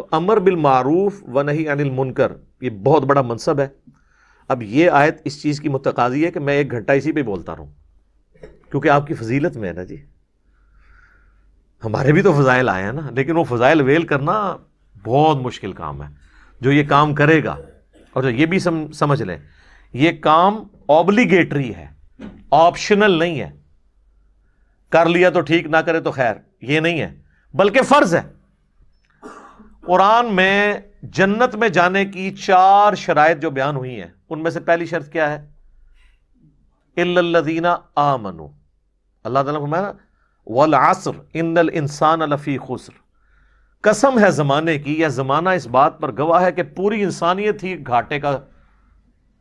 تو امر بالمعروف و نہی عن المنکر یہ بہت بڑا منصب ہے. اب یہ آیت اس چیز کی متقاضی ہے کہ میں 1 گھنٹہ اسی پہ بولتا رہوں، کیونکہ آپ کی فضیلت میں ہے نا جی. ہمارے بھی تو فضائل آئے ہیں نا، لیکن وہ فضائل ویل کرنا بہت مشکل کام ہے. جو یہ کام کرے گا، اور یہ بھی سمجھ لیں یہ کام اوبلیگیٹری ہے، آپشنل نہیں ہے. کر لیا تو ٹھیک، نہ کرے تو خیر، یہ نہیں ہے، بلکہ فرض ہے. قرآن میں جنت میں جانے کی 4 شرائط جو بیان ہوئی ہیں، ان میں سے پہلی شرط کیا ہے؟ الا الذین آمنوا. اللہ تعالیٰ نے فرمایا نا والعصر ان الانسان لفی خسر. قسم ہے زمانے کی، یا زمانہ اس بات پر گواہ ہے کہ پوری انسانیت ہی گھاٹے کا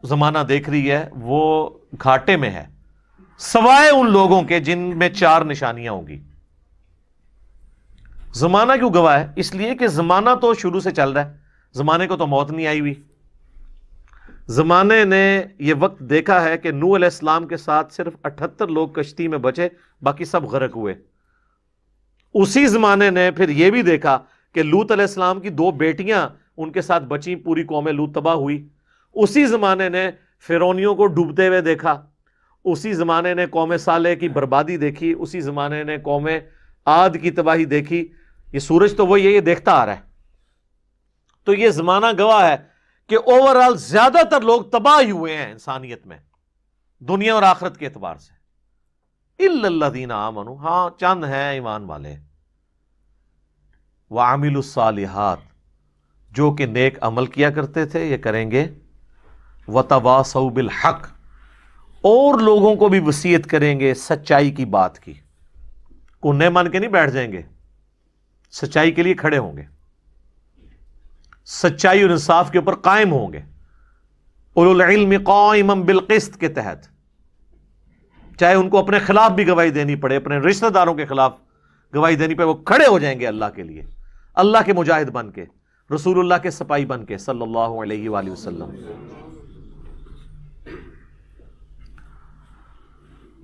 زمانہ دیکھ رہی ہے، وہ گھاٹے میں ہے، سوائے ان لوگوں کے جن میں 4 نشانیاں ہوں گی. زمانہ کیوں گواہ ہے؟ اس لیے کہ زمانہ تو شروع سے چل رہا ہے، زمانے کو تو موت نہیں آئی ہوئی. زمانے نے یہ وقت دیکھا ہے کہ نوح علیہ السلام کے ساتھ صرف 78 لوگ کشتی میں بچے، باقی سب غرق ہوئے. اسی زمانے نے پھر یہ بھی دیکھا کہ لوط علیہ السلام کی 2 بیٹیاں ان کے ساتھ بچیں، پوری قوم لوط تباہ ہوئی. اسی زمانے نے فرعونیوں کو ڈوبتے ہوئے دیکھا. اسی زمانے نے قوم صالح کی بربادی دیکھی. اسی زمانے نے قوم عاد کی تباہی دیکھی. یہ سورج تو وہی ہے، یہ دیکھتا آ رہا ہے. تو یہ زمانہ گواہ ہے کہ اوورال زیادہ تر لوگ تباہ ہی ہوئے ہیں انسانیت میں، دنیا اور آخرت کے اعتبار سے. الا الذین آمنوا، ہاں چند ہیں ایمان والے. وعملوا الصالحات، جو کہ نیک عمل کیا کرتے تھے، یہ کریں گے. وتواصوا بالحق، اور لوگوں کو بھی وصیت کریں گے سچائی کی بات کی. کونے مان کے نہیں بیٹھ جائیں گے، سچائی کے لیے کھڑے ہوں گے، سچائی اور انصاف کے اوپر قائم ہوں گے. اولو العلم قائما بالقسط کے تحت، چاہے ان کو اپنے خلاف بھی گواہی دینی پڑے، اپنے رشتہ داروں کے خلاف گواہی دینی پڑے، وہ کھڑے ہو جائیں گے اللہ کے لیے، اللہ کے مجاہد بن کے، رسول اللہ کے سپاہی بن کے صلی اللہ علیہ وآلہ وسلم.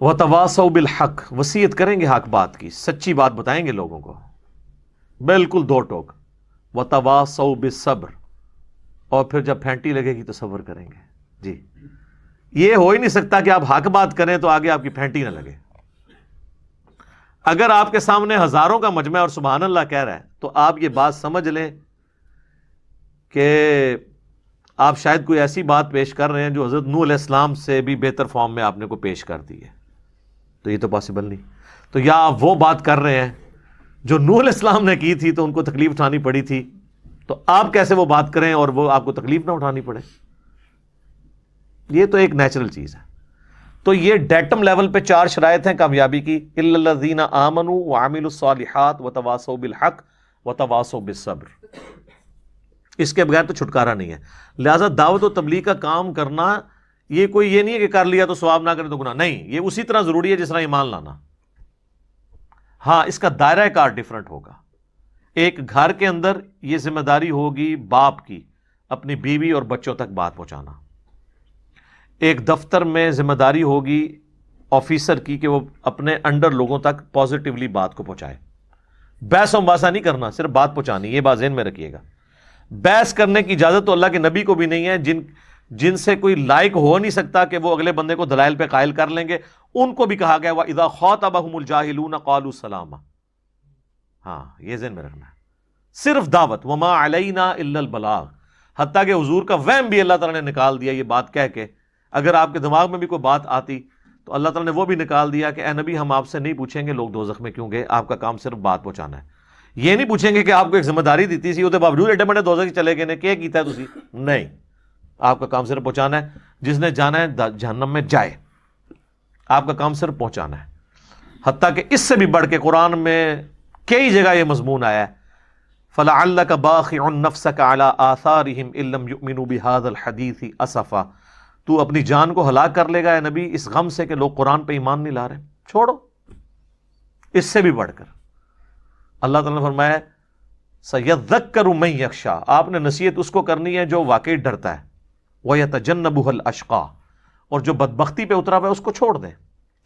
وتواصوا بالحق، وصیت کریں گے حق بات کی، سچی بات بتائیں گے لوگوں کو، بالکل 2 ٹوک. وتواصوا بالصبر، اور پھر جب پھینٹی لگے گی تو صبر کریں گے. جی یہ ہو ہی نہیں سکتا کہ آپ حق بات کریں تو آگے آپ کی پھینٹی نہ لگے. اگر آپ کے سامنے ہزاروں کا مجمع اور سبحان اللہ کہہ رہا ہے تو آپ یہ بات سمجھ لیں کہ آپ شاید کوئی ایسی بات پیش کر رہے ہیں جو حضرت نوح علیہ السلام سے بھی بہتر فارم میں آپ نے کو پیش کر دی ہے. تو یہ تو پاسبل نہیں. تو یا آپ وہ بات کر رہے ہیں جو نوح علیہ السلام نے کی تھی تو ان کو تکلیف اٹھانی پڑی تھی، تو آپ کیسے وہ بات کریں اور وہ آپ کو تکلیف نہ اٹھانی پڑے؟ یہ تو ایک نیچرل چیز ہے. تو یہ ڈیٹم لیول پہ 4 شرائط ہیں کامیابی کی. الا الذین آمنوا وعملوا الصالحات وتواصوا بالحق وتواصوا بالصبر. اس کے بغیر تو چھٹکارا نہیں ہے. لہذا دعوت و تبلیغ کا کام کرنا یہ کوئی یہ نہیں ہے کہ کر لیا تو ثواب، نہ کرے تو گناہ. نہیں، یہ اسی طرح ضروری ہے جس طرح ایمان لانا. ہاں اس کا دائرہ کار ڈیفرنٹ ہوگا. ایک گھر کے اندر یہ ذمہ داری ہوگی باپ کی اپنی بیوی اور بچوں تک بات پہنچانا. ایک دفتر میں ذمہ داری ہوگی آفیسر کی کہ وہ اپنے انڈر لوگوں تک پازیٹیولی بات کو پہنچائے. بحث و مباحثہ نہیں کرنا، صرف بات پہنچانی، یہ بات ذہن میں رکھیے گا. بحث کرنے کی اجازت تو اللہ کے نبی کو بھی نہیں ہے. جن سے کوئی لائق ہو نہیں سکتا کہ وہ اگلے بندے کو دلائل پہ قائل کر لیں گے، ان کو بھی کہا گیا وَإِذَا خَاطَبَهُمُ الْجَاهِلُونَ قَالُوا سَلَامًا. ہاں یہ ذہن میں رکھنا ہے. صرف دعوت، وَمَا عَلَيْنَا إِلَّا الْبَلَاغُ. حتیٰ کہ حضور کا وہم بھی اللہ تعالیٰ نے نکال دیا یہ بات کہہ کے. اگر آپ کے دماغ میں بھی کوئی بات آتی تو اللہ تعالیٰ نے وہ بھی نکال دیا کہ اے نبی ہم آپ سے نہیں پوچھیں گے لوگ دوزخ میں کیوں گئے، آپ کا کام صرف بات پہنچانا ہے. یہ نہیں پوچھیں گے کہ آپ کو ایک ذمہ داری دیتی سی وہ باوجود ایڈے بڑے دوزخ چلے گئے نے کیا کیتا ہے تسی. نہیں، آپ کا کام صرف پہنچانا ہے. جس نے جانا ہے جہنم میں جائے، آپ کا کام صرف پہنچانا ہے. حتیٰ کہ اس سے بھی بڑھ کے قرآن میں کئی جگہ یہ مضمون آیا ہے فَلَعَلَّكَ بَاخِعٌ نَفْسَكَ عَلَىٰ آثَارِهِمْ إِن لَّمْ يُؤْمِنُوا بِهَٰذَا الْحَدِيثِ أَسَفًا. تو اپنی جان کو ہلاک کر لے گا اے نبی اس غم سے کہ لوگ قرآن پہ ایمان نہیں لا رہے. چھوڑو. اس سے بھی بڑھ کر اللہ تعالیٰ نے فرمایا سَيَذَّكَّرُ مَن يَخْشَىٰ. آپ نے نصیحت اس کو کرنی ہے جو واقعی ڈرتا ہے. وَيَتَجَنَّبُهَا الْأَشْقَىٰ. اور جو بدبختی پہ اترا ہوا ہے اس کو چھوڑ دیں.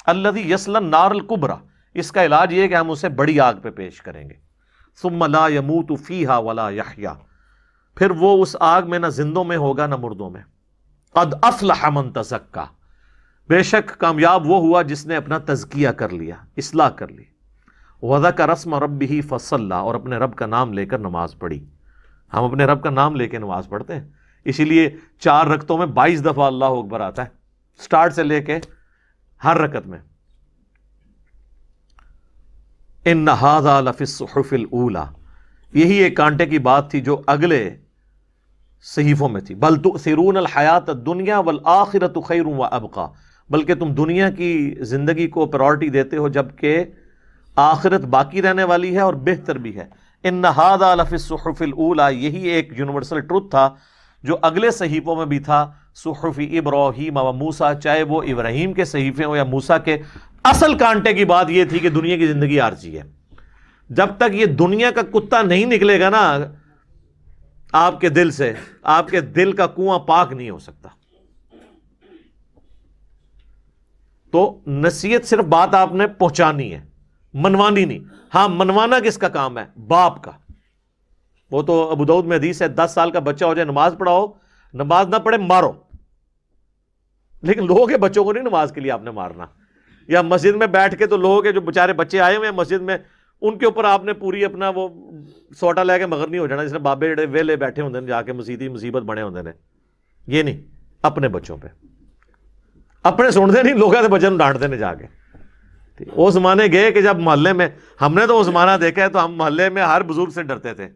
الَّذِي يَصْلَى النَّارَ الْكُبْرَىٰ. اس کا علاج یہ ہے کہ ہم اسے بڑی آگ پہ پیش کریں گے. ثم لا يموت فيها ولا يحيا، پھر وہ اس آگ میں نہ زندوں میں ہوگا نہ مردوں میں. قد افلح من تزکا، بے شک کامیاب وہ ہوا جس نے اپنا تزکیہ کر لیا، اصلاح کر لی. وذکر اسم ربہ فصلی، اور اپنے رب کا نام لے کر نماز پڑھی. ہم اپنے رب کا نام لے کے نماز پڑھتے ہیں، اسی لیے 4 رکعتوں میں 22 دفعہ اللہ اکبر آتا ہے، سٹارٹ سے لے کے ہر رکعت میں. ان ھذا لفی الصحف الاولی، یہی ایک کانٹے کی بات تھی جو اگلے صحیفوں میں تھی. بل تؤثرون الحیات الدنیا والآخرۃ خیر وابقی، بلکہ تم دنیا کی زندگی کو پرائورٹی دیتے ہو جبکہ آخرت باقی رہنے والی ہے اور بہتر بھی ہے. ان ھذا لفی الصحف الاولی، یہی ایک یونیورسل ٹروتھ تھا جو اگلے صحیفوں میں بھی تھا. صحف ابراہیم و موسیٰ، چاہے وہ ابراہیم کے صحیفے ہوں یا موسیٰ کے. اصل کانٹے کی بات یہ تھی کہ دنیا کی زندگی عارضی ہے. جب تک یہ دنیا کا کتا نہیں نکلے گا نا آپ کے دل سے، آپ کے دل کا کنواں پاک نہیں ہو سکتا. تو نصیحت صرف بات آپ نے پہنچانی ہے، منوانی نہیں. ہاں منوانا کس کا کام ہے؟ باپ کا. وہ تو ابو داؤد میں حدیث ہے 10 سال کا بچہ ہو جائے نماز پڑھاؤ، نماز نہ پڑھے مارو. لیکن لوگوں کے بچوں کو نہیں نماز کے لیے آپ نے مارنا. یا مسجد میں بیٹھ کے تو لوگوں کے جو بیچارے بچے آئے ہوئے ہیں مسجد میں، ان کے اوپر آپ نے پوری اپنا وہ سوٹا لے کے مگر نہیں ہو جانا جس نے بابے جڑے ویلے بیٹھے ہوندے نے جا کے مصیبت بنے ہوندے نے. یہ نہیں، اپنے بچوں پہ اپنے سنتے نہیں، لوگوں کے بچوں ڈانٹتے نے جا کے. وہ زمانے گئے کہ جب محلے میں، ہم نے تو وہ زمانہ دیکھا ہے، تو ہم محلے میں ہر بزرگ سے ڈرتے تھے،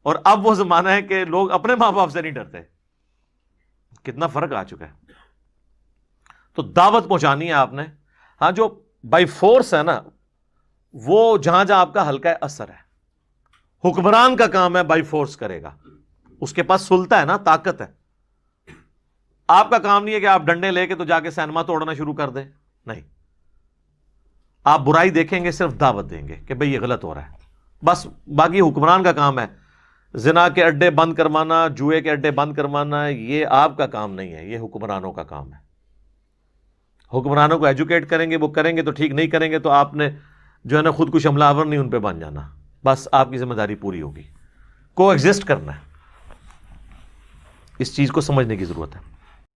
اور اب وہ زمانہ ہے کہ لوگ اپنے ماں باپ سے نہیں ڈرتے. کتنا فرق آ چکا ہے. تو دعوت پہنچانی ہے آپ نے. ہاں جو بائی فورس ہے نا، وہ جہاں جہاں آپ کا ہلکا اثر ہے. حکمران کا کام ہے بائی فورس کرے گا، اس کے پاس سلطہ ہے نا، طاقت ہے. آپ کا کام نہیں ہے کہ آپ ڈنڈے لے کے تو جا کے سینما توڑنا شروع کر دیں. نہیں، آپ برائی دیکھیں گے، صرف دعوت دیں گے کہ بھئی یہ غلط ہو رہا ہے بس. باقی حکمران کا کام ہے زنا کے اڈے بند کروانا، جوئے کے اڈے بند کروانا. یہ آپ کا کام نہیں ہے، یہ حکمرانوں کا کام ہے. حکمرانوں کو ایجوکیٹ کریں گے، وہ کریں گے تو ٹھیک، نہیں کریں گے تو آپ نے جو ہے نا خود کچھ حملہ آور نہیں ان پہ بن جانا. بس آپ کی ذمہ داری پوری ہوگی. کو ایگزسٹ کرنا ہے، اس چیز کو سمجھنے کی ضرورت ہے.